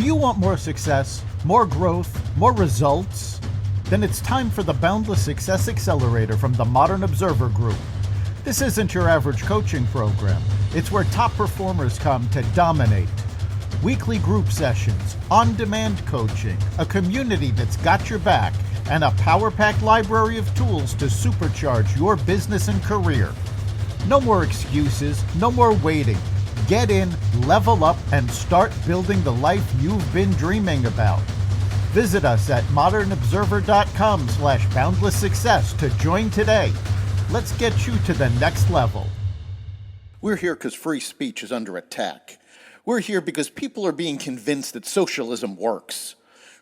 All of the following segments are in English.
Do you want more success, more growth, more results? Then it's time for the Boundless Success Accelerator from the Modern Observer Group. This isn't your average coaching program. It's where top performers come to dominate. Weekly group sessions, on-demand coaching, a community that's got your back, and a power-packed library of tools to supercharge your business and career. No more excuses, no more waiting. Get in, level up, and start building the life you've been dreaming about. Visit us at modernobserver.com/boundless success to join today. Let's get you to the next level. We're here because free speech is under attack. We're here because people are being convinced that socialism works.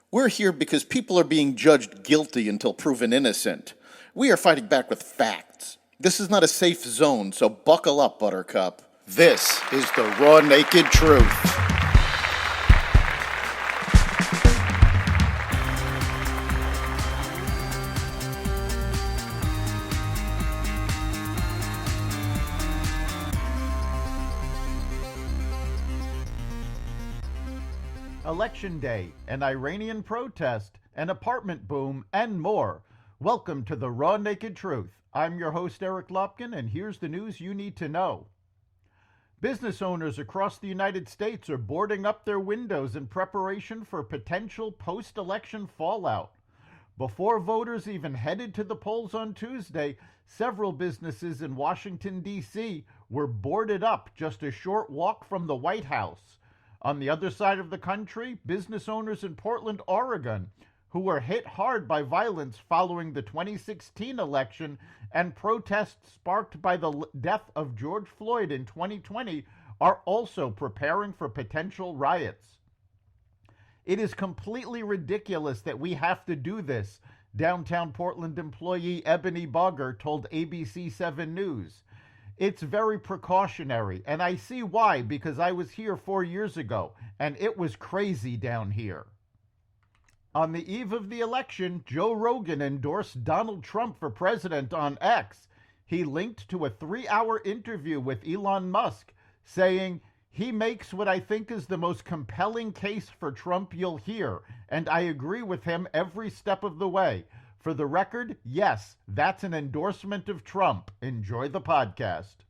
We're here because people are being judged guilty until proven innocent. We are fighting back with facts. This is not a safe zone, so buckle up, Buttercup. This is the raw, naked truth. Election Day, an Iranian protest, an apartment boom, and more. Welcome to the Raw Naked Truth. I'm your host, Eric Lopkin, and here's the news you need to know. Business owners across the United States are boarding up their windows in preparation for potential post-election fallout. Before voters even headed to the polls on Tuesday, several businesses in Washington, D.C. were boarded up just a short walk from the White House. On the other side of the country, business owners in Portland, Oregon, who were hit hard by violence following the 2016 election and protests sparked by the death of George Floyd in 2020, are also preparing for potential riots. It is completely ridiculous that we have to do this, downtown Portland employee Ebony Bogger told ABC 7 News. It's very precautionary, and I see why, because I was here 4 years ago, and it was crazy down here. On the eve of the election, Joe Rogan endorsed Donald Trump for president on X. He linked to a 3-hour interview with Elon Musk, saying, "He makes what I think is the most compelling case for Trump you'll hear, and I agree with him every step of the way. For the record, yes, that's an endorsement of Trump. Enjoy the podcast."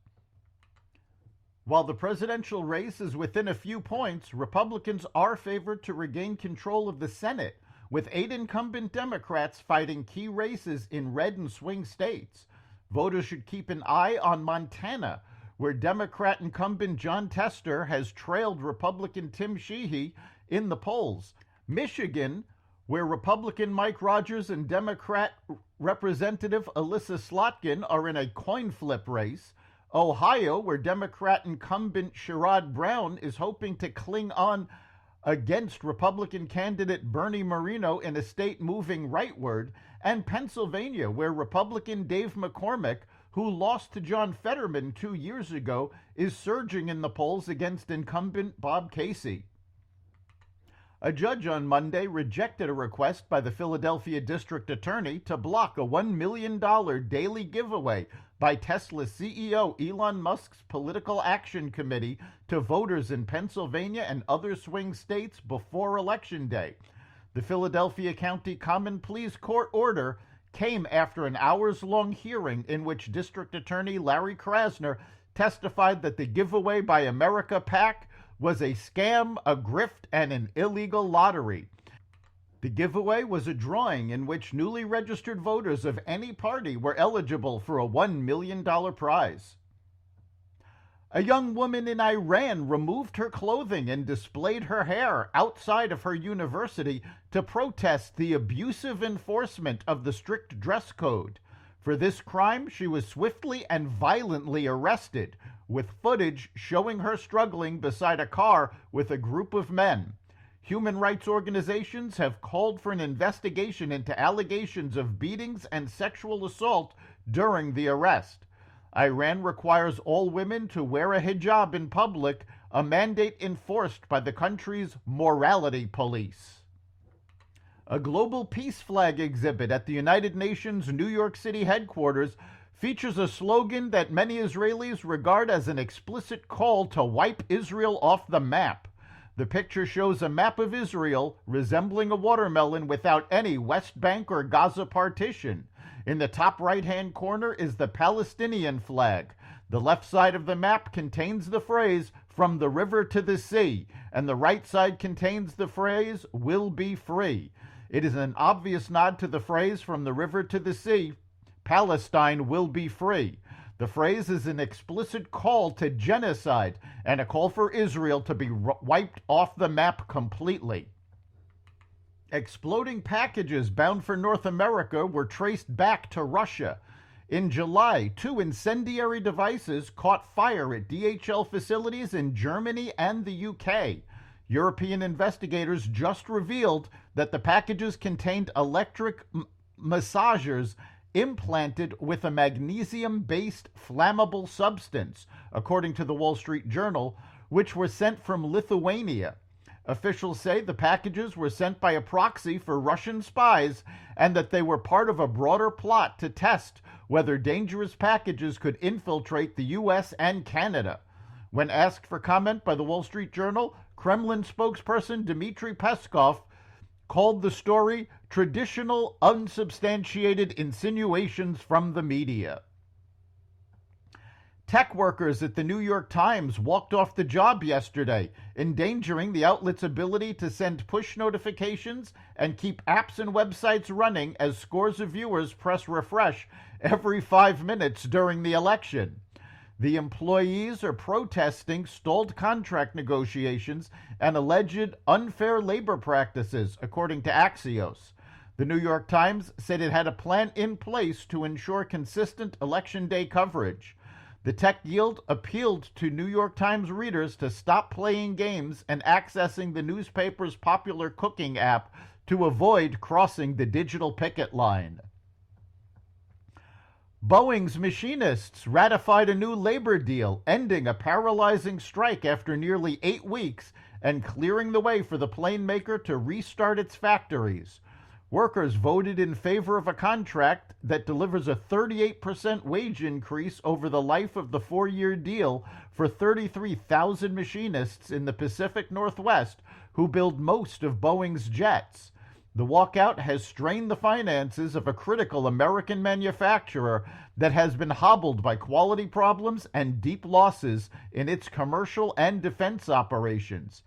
While the presidential race is within a few points, Republicans are favored to regain control of the Senate, with 8 incumbent Democrats fighting key races in red and swing states. Voters should keep an eye on Montana, where Democrat incumbent John Tester has trailed Republican Tim Sheehy in the polls. Michigan, where Republican Mike Rogers and Democrat Representative Alyssa Slotkin are in a coin flip race. Ohio, where Democrat incumbent Sherrod Brown is hoping to cling on against Republican candidate Bernie Moreno in a state moving rightward, and Pennsylvania, where Republican Dave McCormick, who lost to John Fetterman 2 years ago, is surging in the polls against incumbent Bob Casey. A judge on Monday rejected a request by the Philadelphia District Attorney to block a $1 million daily giveaway by Tesla CEO Elon Musk's Political Action Committee to voters in Pennsylvania and other swing states before Election Day. The Philadelphia County Common Pleas Court order came after an hours-long hearing in which District Attorney Larry Krasner testified that the giveaway by America PAC was a scam, a grift, and an illegal lottery. The giveaway was a drawing in which newly registered voters of any party were eligible for a $1 million prize. A young woman in Iran removed her clothing and displayed her hair outside of her university to protest the abusive enforcement of the strict dress code. For this crime, she was swiftly and violently arrested, with footage showing her struggling beside a car with a group of men. Human rights organizations have called for an investigation into allegations of beatings and sexual assault during the arrest. Iran requires all women to wear a hijab in public, a mandate enforced by the country's morality police. A global peace flag exhibit at the United Nations New York City headquarters features a slogan that many Israelis regard as an explicit call to wipe Israel off the map. The picture shows a map of Israel resembling a watermelon without any West Bank or Gaza partition. In the top right-hand corner is the Palestinian flag. The left side of the map contains the phrase, "From the river to the sea," and the right side contains the phrase, "Will be free." It is an obvious nod to the phrase, "From the river to the sea, Palestine will be free." The phrase is an explicit call to genocide and a call for Israel to be wiped off the map completely. Exploding packages bound for North America were traced back to Russia. In July, 2 incendiary devices caught fire at DHL facilities in Germany and the UK. European investigators just revealed that the packages contained electric massagers implanted with a magnesium-based flammable substance, according to the Wall Street Journal, which were sent from Lithuania. Officials say the packages were sent by a proxy for Russian spies and that they were part of a broader plot to test whether dangerous packages could infiltrate the U.S. and Canada. When asked for comment by the Wall Street Journal, Kremlin spokesperson Dmitry Peskov called the story traditional, unsubstantiated insinuations from the media. Tech workers at the New York Times walked off the job yesterday, endangering the outlet's ability to send push notifications and keep apps and websites running as scores of viewers press refresh every 5 minutes during the election. The employees are protesting stalled contract negotiations and alleged unfair labor practices, according to Axios. The New York Times said it had a plan in place to ensure consistent Election Day coverage. The tech guild appealed to New York Times readers to stop playing games and accessing the newspaper's popular cooking app to avoid crossing the digital picket line. Boeing's machinists ratified a new labor deal, ending a paralyzing strike after nearly 8 weeks and clearing the way for the plane maker to restart its factories. Workers voted in favor of a contract that delivers a 38% wage increase over the life of the 4-year deal for 33,000 machinists in the Pacific Northwest who build most of Boeing's jets. The walkout has strained the finances of a critical American manufacturer that has been hobbled by quality problems and deep losses in its commercial and defense operations.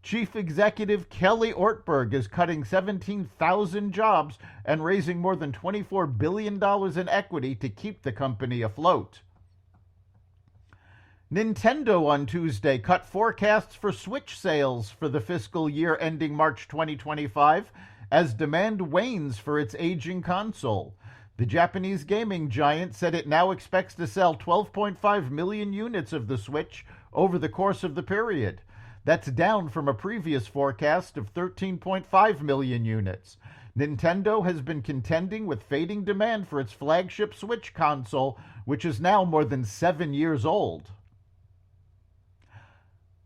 Chief Executive Kelly Ortberg is cutting 17,000 jobs and raising more than $24 billion in equity to keep the company afloat. Nintendo on Tuesday cut forecasts for Switch sales for the fiscal year ending March 2025 as demand wanes for its aging console. The Japanese gaming giant said it now expects to sell 12.5 million units of the Switch over the course of the period. That's down from a previous forecast of 13.5 million units. Nintendo has been contending with fading demand for its flagship Switch console, which is now more than 7 years old.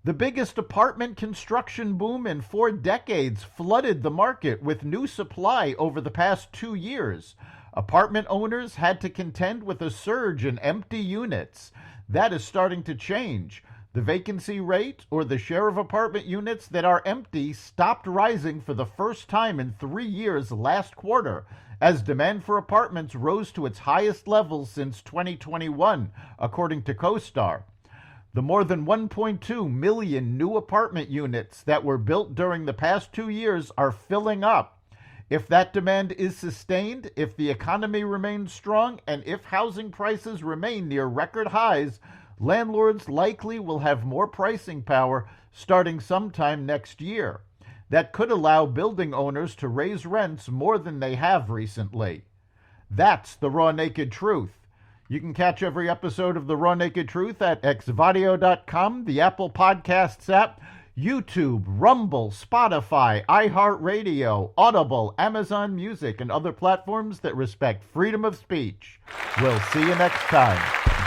The biggest apartment construction boom in 4 decades flooded the market with new supply over the past 2 years. Apartment owners had to contend with a surge in empty units. That is starting to change. The vacancy rate, or the share of apartment units that are empty, stopped rising for the first time in 3 years last quarter, as demand for apartments rose to its highest levels since 2021, according to CoStar. The more than 1.2 million new apartment units that were built during the past 2 years are filling up. If that demand is sustained, if the economy remains strong, and if housing prices remain near record highs, landlords likely will have more pricing power starting sometime next year. That could allow building owners to raise rents more than they have recently. That's the Raw Naked Truth. You can catch every episode of The Raw Naked Truth at xvadio.com, the Apple Podcasts app, YouTube, Rumble, Spotify, iHeartRadio, Audible, Amazon Music, and other platforms that respect freedom of speech. We'll see you next time.